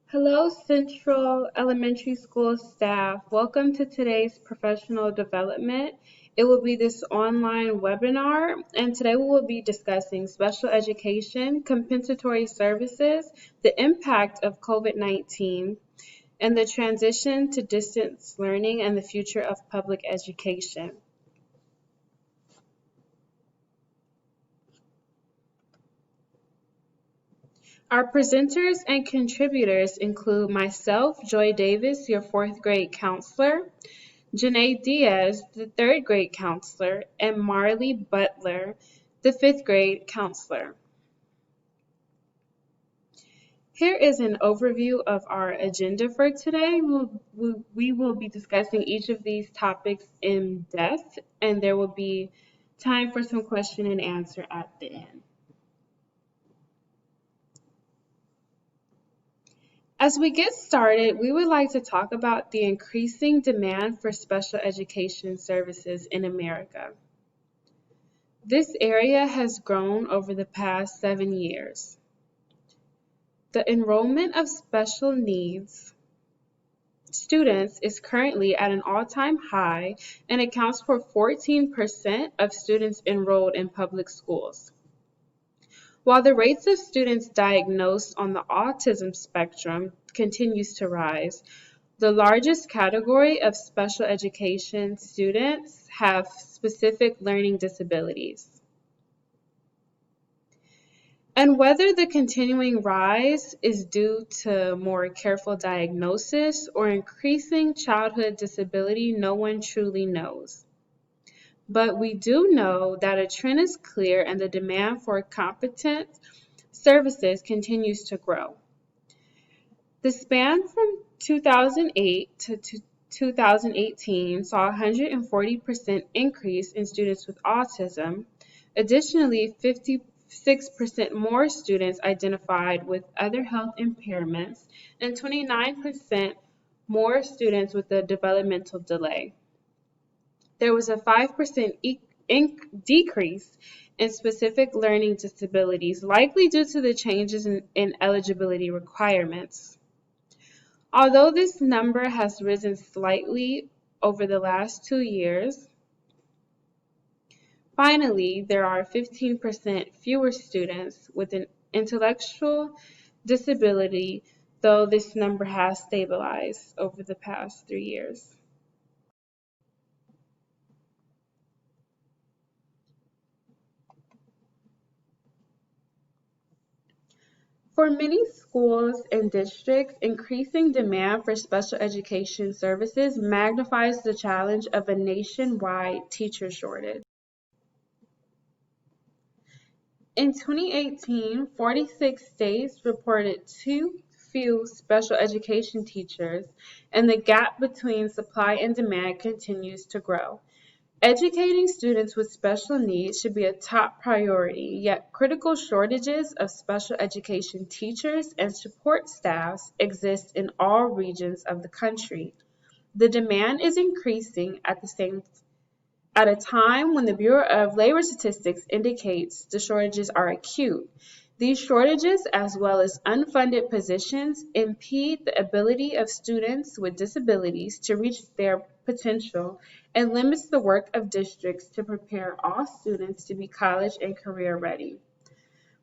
Hello, Central Elementary School staff. Welcome to today's professional development. It will be this online webinar, and today we will be discussing special education, compensatory services, the impact of COVID-19, and the transition to distance learning and the future of public education. Our presenters and contributors include myself, Joy Davis, your fourth grade counselor, Janae Diaz, the third grade counselor, and Marley Butler, the fifth grade counselor. Here is an overview of our agenda for today. We will be discussing each of these topics in depth, and there will be time for some question and answer at the end. As we get started, we would like to talk about the increasing demand for special education services in America. This area has grown over the past 7 years. The enrollment of special needs students is currently at an all-time high and accounts for 14% of students enrolled in public schools. While the rates of students diagnosed on the autism spectrum continues to rise, the largest category of special education students have specific learning disabilities. And whether the continuing rise is due to more careful diagnosis or increasing childhood disability, no one truly knows. But we do know that a trend is clear and the demand for competent services continues to grow. The span from 2008 to 2018 saw a 140% increase in students with autism. Additionally, 56% more students identified with other health impairments and 29% more students with a developmental delay. There was a 5% decrease in specific learning disabilities, likely due to the changes in eligibility requirements. Although this number has risen slightly over the last 2 years, finally, there are 15% fewer students with an intellectual disability, though this number has stabilized over the past 3 years. For many schools and districts, increasing demand for special education services magnifies the challenge of a nationwide teacher shortage. In 2018, 46 states reported too few special education teachers, and the gap between supply and demand continues to grow. Educating students with special needs should be a top priority, yet critical shortages of special education teachers and support staffs exist in all regions of the country. The demand is increasing at a time when the Bureau of Labor Statistics indicates the shortages are acute. These shortages, as well as unfunded positions, impede the ability of students with disabilities to reach their potential and limits the work of districts to prepare all students to be college and career ready.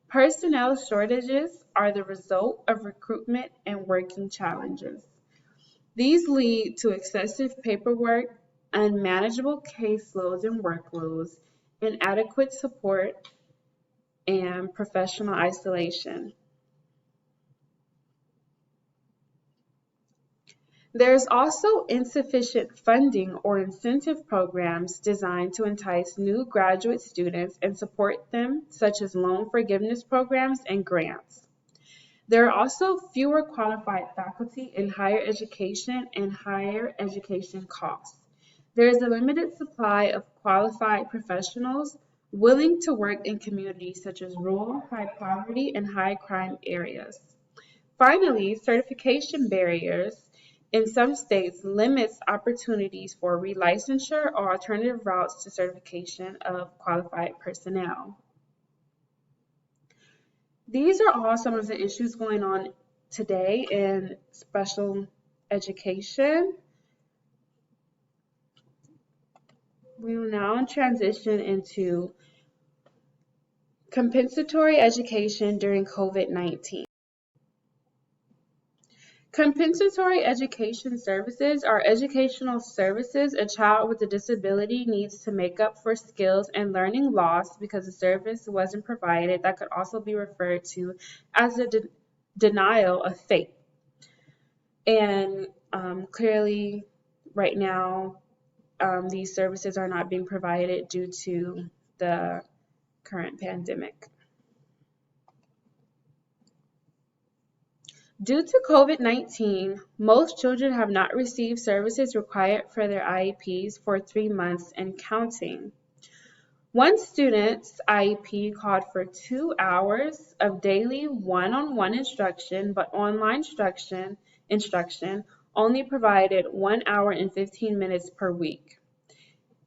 Personnel shortages are the result of recruitment and working challenges. These lead to excessive paperwork, unmanageable caseloads and workloads, inadequate support, and professional isolation. There is also insufficient funding or incentive programs designed to entice new graduate students and support them, such as loan forgiveness programs and grants. There are also fewer qualified faculty in higher education and higher education costs. There is a limited supply of qualified professionals willing to work in communities such as rural, high poverty, and high crime areas. Finally, certification barriers in some states limits opportunities for relicensure or alternative routes to certification of qualified personnel. These are all some of the issues going on today in special education. We will now transition into compensatory education during COVID-19. Compensatory education services are educational services a child with a disability needs to make up for skills and learning lost because the service wasn't provided. That could also be referred to as a denial of FAPE. And clearly, right now, these services are not being provided due to the current pandemic. Due to COVID-19, most children have not received services required for their IEPs for 3 months and counting. One student's IEP called for 2 hours of daily one-on-one instruction, but online instruction only provided 1 hour and 15 minutes per week.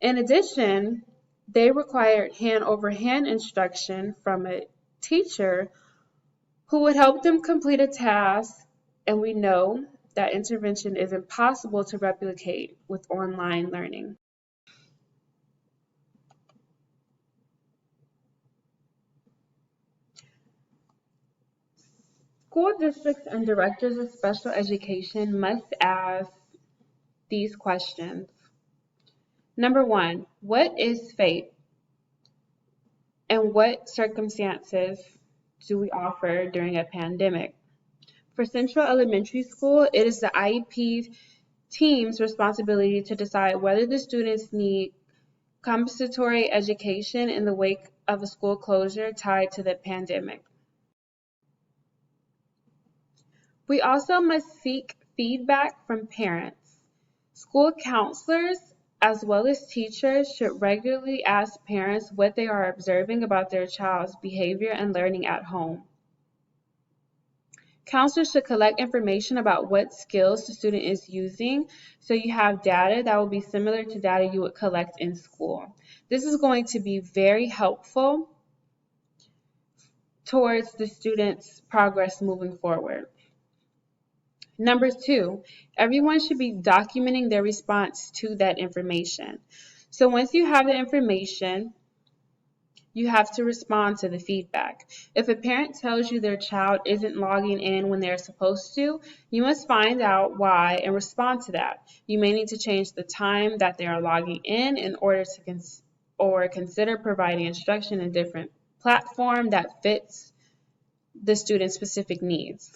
In addition, they required hand-over-hand instruction from a teacher who would help them complete a task, and we know that intervention is impossible to replicate with online learning. School districts and directors of special education must ask these questions. Number 1, what is FAPE? And what circumstances do we offer during a pandemic? For Central Elementary School, it is the IEP team's responsibility to decide whether the students need compensatory education in the wake of a school closure tied to the pandemic. We also must seek feedback from parents. School counselors, as well as teachers, should regularly ask parents what they are observing about their child's behavior and learning at home. Counselors should collect information about what skills the student is using, so you have data that will be similar to data you would collect in school. This is going to be very helpful towards the student's progress moving forward. Number 2, everyone should be documenting their response to that information. So once you have the information, you have to respond to the feedback. If a parent tells you their child isn't logging in when they're supposed to, you must find out why and respond to that. You may need to change the time that they are logging in order to consider providing instruction in a different platform that fits the student's specific needs.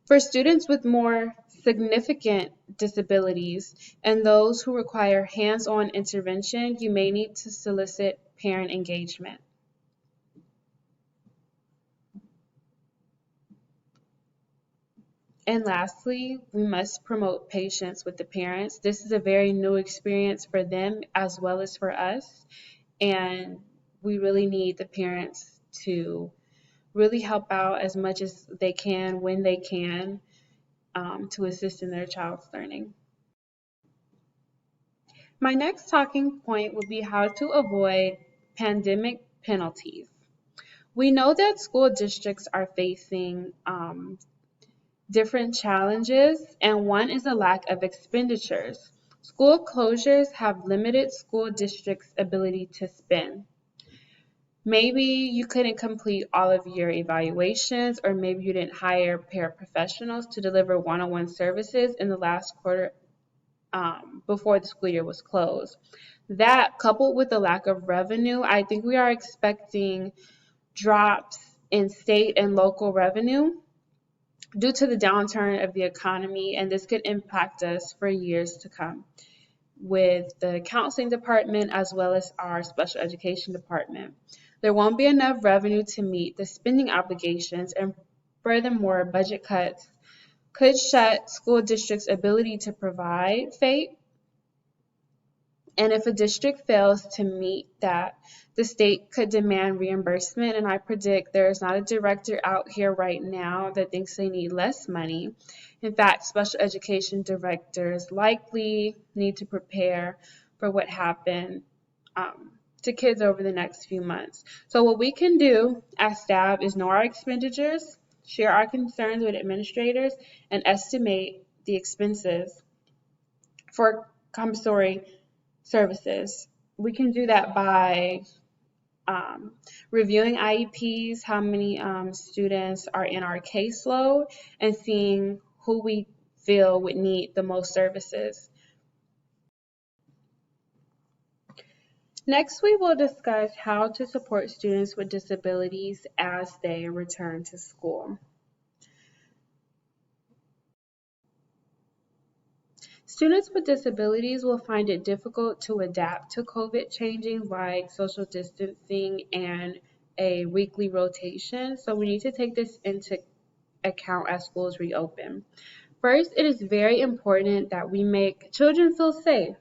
For students with more significant disabilities and those who require hands-on intervention, you may need to solicit parent engagement. And lastly, we must promote patience with the parents. This is a very new experience for them as well as for us, and we really need the parents to really help out as much as they can when they can to assist in their child's learning. My next talking point would be how to avoid pandemic penalties. We know that school districts are facing different challenges, and one is a lack of expenditures. School closures have limited school districts' ability to spend. Maybe you couldn't complete all of your evaluations, or maybe you didn't hire paraprofessionals to deliver one-on-one services in the last quarter before the school year was closed. That, coupled with the lack of revenue, I think we are expecting drops in state and local revenue due to the downturn of the economy, and this could impact us for years to come with the counseling department as well as our special education department. There won't be enough revenue to meet the spending obligations, and furthermore, budget cuts could shut school districts' ability to provide FAPE. And if a district fails to meet that, the state could demand reimbursement, and I predict there is not a director out here right now that thinks they need less money. In fact, special education directors likely need to prepare for what happened to kids over the next few months. So what we can do as staff is know our expenditures, share our concerns with administrators, and estimate the expenses for compensatory services. We can do that by reviewing IEPs, how many students are in our caseload, and seeing who we feel would need the most services. Next, we will discuss how to support students with disabilities as they return to school. Students with disabilities will find it difficult to adapt to COVID changing like social distancing and a weekly rotation. So we need to take this into account as schools reopen. First, it is very important that we make children feel safe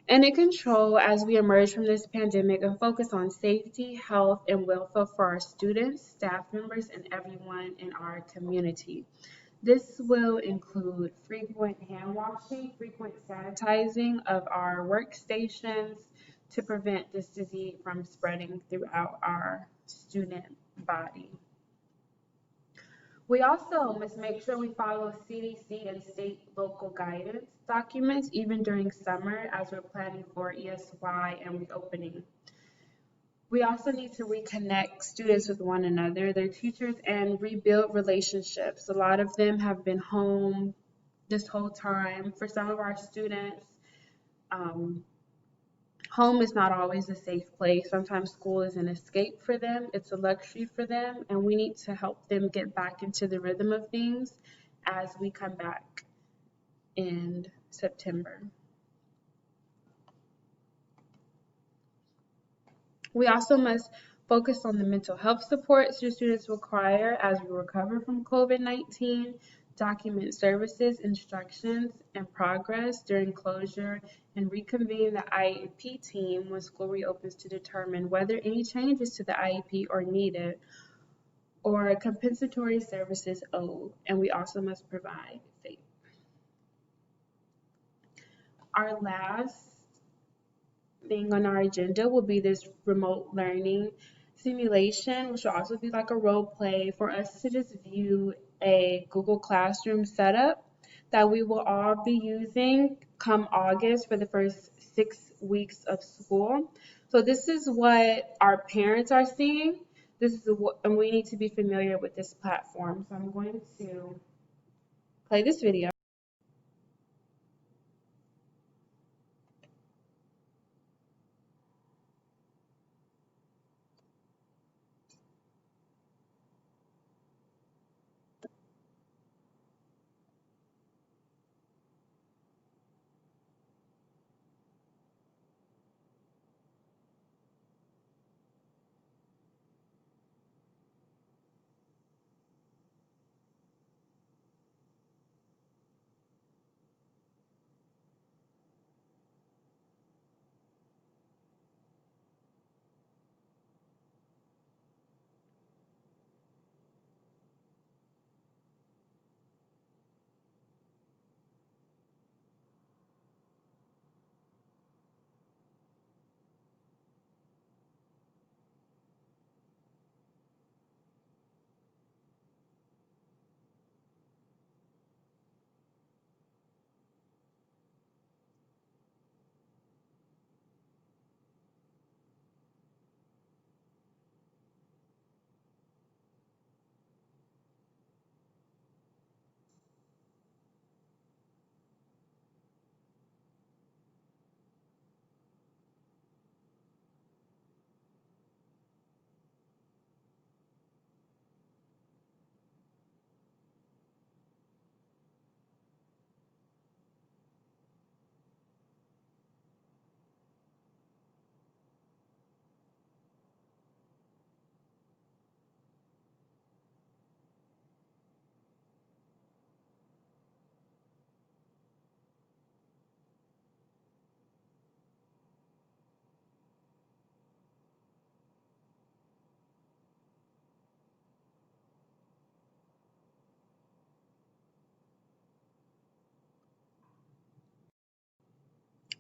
and in control as we emerge from this pandemic and focus on safety, health, and welfare for our students, staff members, and everyone in our community. This will include frequent hand washing, frequent sanitizing of our workstations to prevent this disease from spreading throughout our student body. We also must make sure we follow CDC and state local guidance documents even during summer as we're planning for ESY and reopening. We also need to reconnect students with one another, their teachers, and rebuild relationships. A lot of them have been home this whole time. For some of our students, home is not always a safe place. Sometimes school is an escape for them. It's a luxury for them, and we need to help them get back into the rhythm of things as we come back in September. We also must focus on the mental health supports your students require as we recover from COVID-19, document services, instructions, and progress during closure, and reconvene the IEP team when school reopens to determine whether any changes to the IEP are needed or compensatory services owed, and we also must provide FAPE. Our last thing on our agenda will be this remote learning simulation, which will also be like a role play for us to just view a Google Classroom setup that we will all be using come August for the first 6 weeks of school. So this is what our parents are seeing. This is what, and we need to be familiar with this platform. So I'm going to play this video.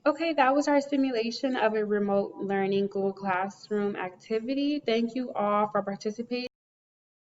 Okay, that was our simulation of a remote learning Google Classroom activity. Thank you all for participating.